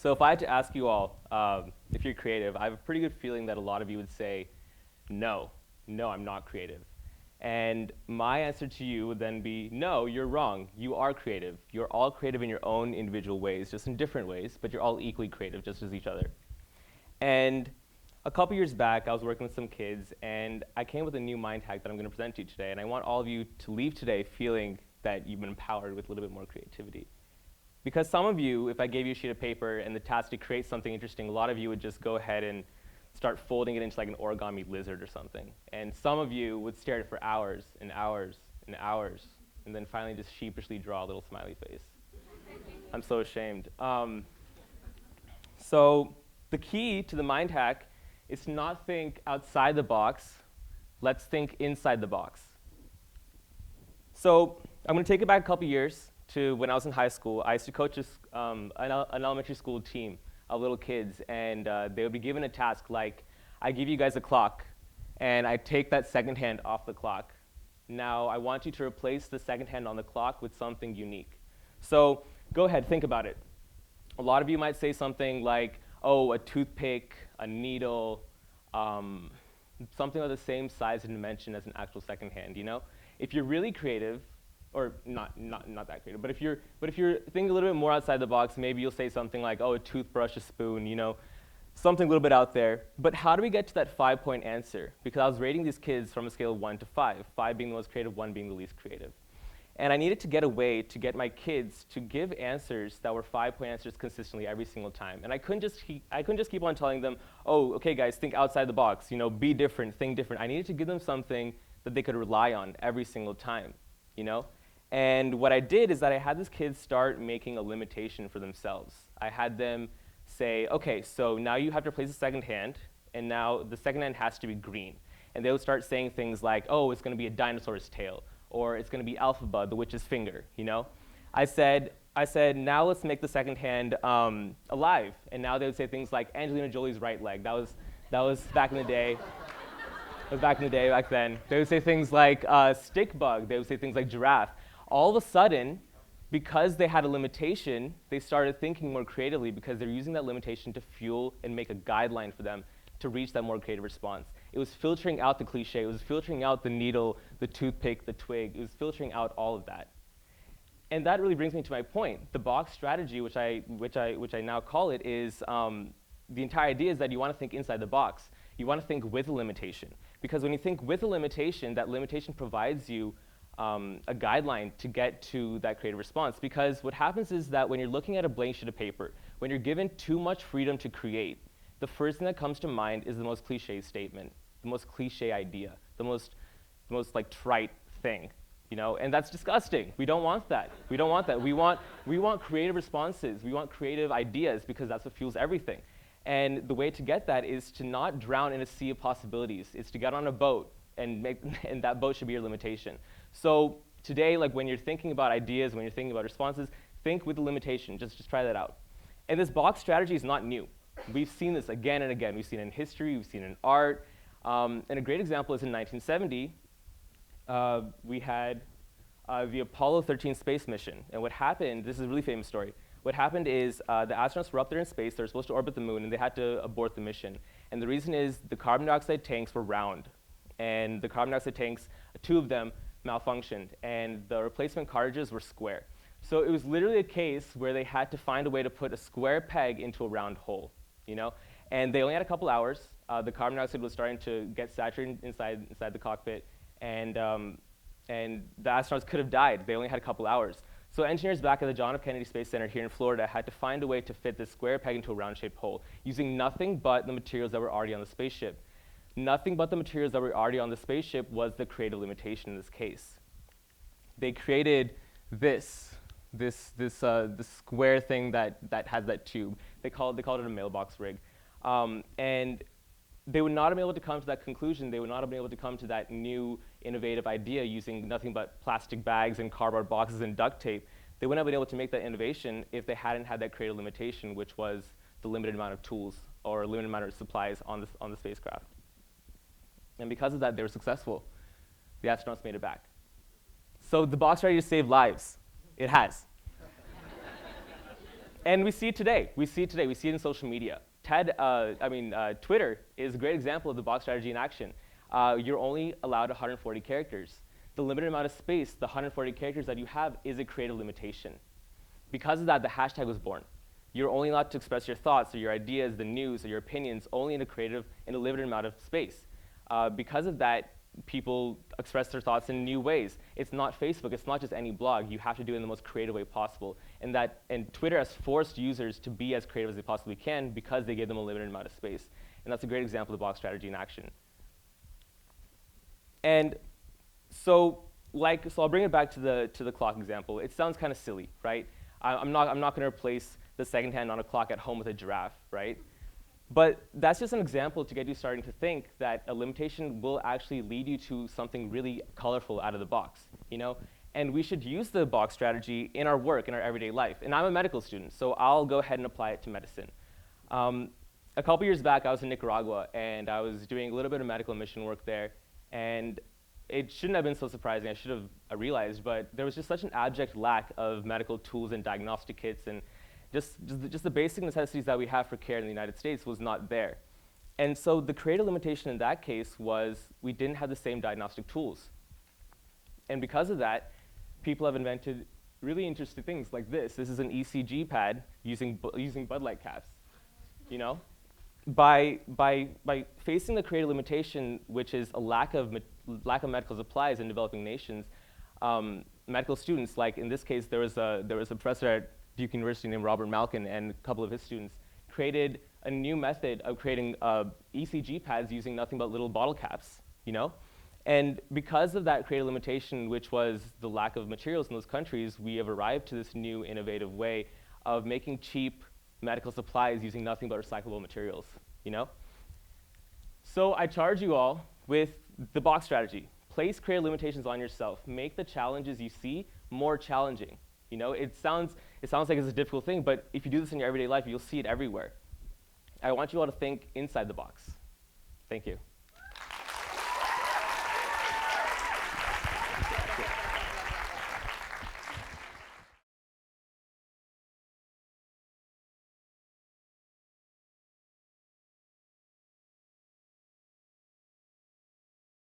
So if I had to ask you all, if you're creative, I have a pretty good feeling that a lot of you would say, no, I'm not creative. And my answer to you would then be, no, you're wrong. You are creative. You're all creative in your own individual ways, just in different ways, but you're all equally creative, just as each other. And a couple years back, I was working with some kids, and I came with a new mind hack that I'm going to present to you today. And I want all of you to leave today feeling that you've been empowered with a little bit more creativity. Because some of you, if I gave you a sheet of paper and the task to create something interesting, a lot of you would just go ahead and start folding it into like an origami lizard or something. And some of you would stare at it for hours and hours and hours, and then finally just sheepishly draw a little smiley face. I'm so ashamed. So the key to the mind hack is to not think outside the box. Let's think inside the box. So I'm going to take it back a couple years to when I was in high school. I used to coach an elementary school team of little kids, and they would be given a task like, I give you guys a clock, and I take that second hand off the clock. Now I want you to replace the second hand on the clock with something unique. So go ahead, think about it. A lot of you might say something like, oh, a toothpick, a needle, something of the same size and dimension as an actual second hand, you know? If you're really creative, or not that creative, but if you're thinking a little bit more outside the box, maybe you'll say something like, oh, a toothbrush, a spoon, you know, something a little bit out there. But how do we get to that 5-point answer? Because I was rating these kids from a scale of 1 to 5, 5 being the most creative, 1 being the least creative. And I needed to get a way to get my kids to give answers that were 5-point answers consistently every single time. And I couldn't just keep on telling them, oh, okay, guys, think outside the box, you know, be different, think different. I needed to give them something that they could rely on every single time, you know? And what I did is that I had these kids start making a limitation for themselves. I had them say, okay, so now you have to replace the second hand, and now the second hand has to be green. And they would start saying things like, oh, it's going to be a dinosaur's tail, or it's going to be Alphaba, the witch's finger, you know? I said, now let's make the second hand alive. And now they would say things like Angelina Jolie's right leg. That was back in the day. Back then. They would say things like stick bug. They would say things like giraffe. All of a sudden, because they had a limitation, they started thinking more creatively because they're using that limitation to fuel and make a guideline for them to reach that more creative response. It was filtering out the cliche. It was filtering out the needle, the toothpick, the twig. It was filtering out all of that. And that really brings me to my point. The box strategy, which I now call it, is the entire idea is that you want to think inside the box. You want to think with a limitation. Because when you think with a limitation, that limitation provides you a guideline to get to that creative response. Because what happens is that when you're looking at a blank sheet of paper, when you're given too much freedom to create, the first thing that comes to mind is the most cliche statement, the most cliche idea, the most like trite thing, you know? And that's disgusting. We don't want that. We don't want that. We want creative responses. We want creative ideas because that's what fuels everything. And the way to get that is to not drown in a sea of possibilities. It's to get on a boat, and that boat should be your limitation. So today, like when you're thinking about ideas, when you're thinking about responses, think with the limitation. Just try that out. And this box strategy is not new. We've seen this again and again. We've seen it in history. We've seen it in art. And a great example is in 1970, we had the Apollo 13 space mission. And what happened, this is a really famous story. What happened is the astronauts were up there in space. They were supposed to orbit the moon, and they had to abort the mission. And the reason is the carbon dioxide tanks were round. And the carbon dioxide tanks, 2 of them, malfunctioned. And the replacement cartridges were square. So it was literally a case where they had to find a way to put a square peg into a round hole, you know? And they only had a couple hours. The carbon dioxide was starting to get saturated inside the cockpit. And the astronauts could have died. They only had a couple hours. So engineers back at the John F. Kennedy Space Center here in Florida had to find a way to fit this square peg into a round-shaped hole using nothing but the materials that were already on the spaceship. Nothing but the materials that were already on the spaceship was the creative limitation in this case. They created this square thing that has that tube. They called it a mailbox rig. And they would not have been able to come to that conclusion. They would not have been able to come to that new innovative idea using nothing but plastic bags and cardboard boxes and duct tape. They wouldn't have been able to make that innovation if they hadn't had that creative limitation, which was the limited amount of tools or limited amount of supplies on the spacecraft. And because of that, they were successful. The astronauts made it back. So the box strategy to save lives. It has. And we see it today. We see it today. We see it in social media. Twitter is a great example of the box strategy in action. You're only allowed 140 characters. The limited amount of space, the 140 characters that you have, is a creative limitation. Because of that, the hashtag was born. You're only allowed to express your thoughts or your ideas, the news, or your opinions only in a limited amount of space. Because of that, people express their thoughts in new ways. It's not Facebook, it's not just any blog. You have to do it in the most creative way possible. And Twitter has forced users to be as creative as they possibly can because they gave them a limited amount of space. And that's a great example of the box strategy in action. And so I'll bring it back to the clock example. It sounds kind of silly, right? I'm not going to replace the second hand on a clock at home with a giraffe, right? But that's just an example to get you starting to think that a limitation will actually lead you to something really colorful out of the box, you know? And we should use the box strategy in our work, in our everyday life. And I'm a medical student, so I'll go ahead and apply it to medicine. A couple years back, I was in Nicaragua, and I was doing a little bit of medical mission work there. And it shouldn't have been so surprising. I should have realized, but there was just such an abject lack of medical tools and diagnostic kits, and just the basic necessities that we have for care in the United States was not there. And so the creative limitation in that case was we didn't have the same diagnostic tools. And because of that, people have invented really interesting things like this. This is an ECG pad using Bud Light caps, you know? By facing the creative limitation, which is a lack of medical supplies in developing nations, medical students, like in this case, there was a professor at Duke University named Robert Malkin, and a couple of his students created a new method of creating ECG pads using nothing but little bottle caps, you know? And because of that creative limitation, which was the lack of materials in those countries, we have arrived to this new innovative way of making cheap medical supplies using nothing but recyclable materials, you know? So I charge you all with the box strategy. Place creative limitations on yourself. Make the challenges you see more challenging. You know, it sounds like it's a difficult thing, but if you do this in your everyday life, you'll see it everywhere. I want you all to think inside the box. Thank you.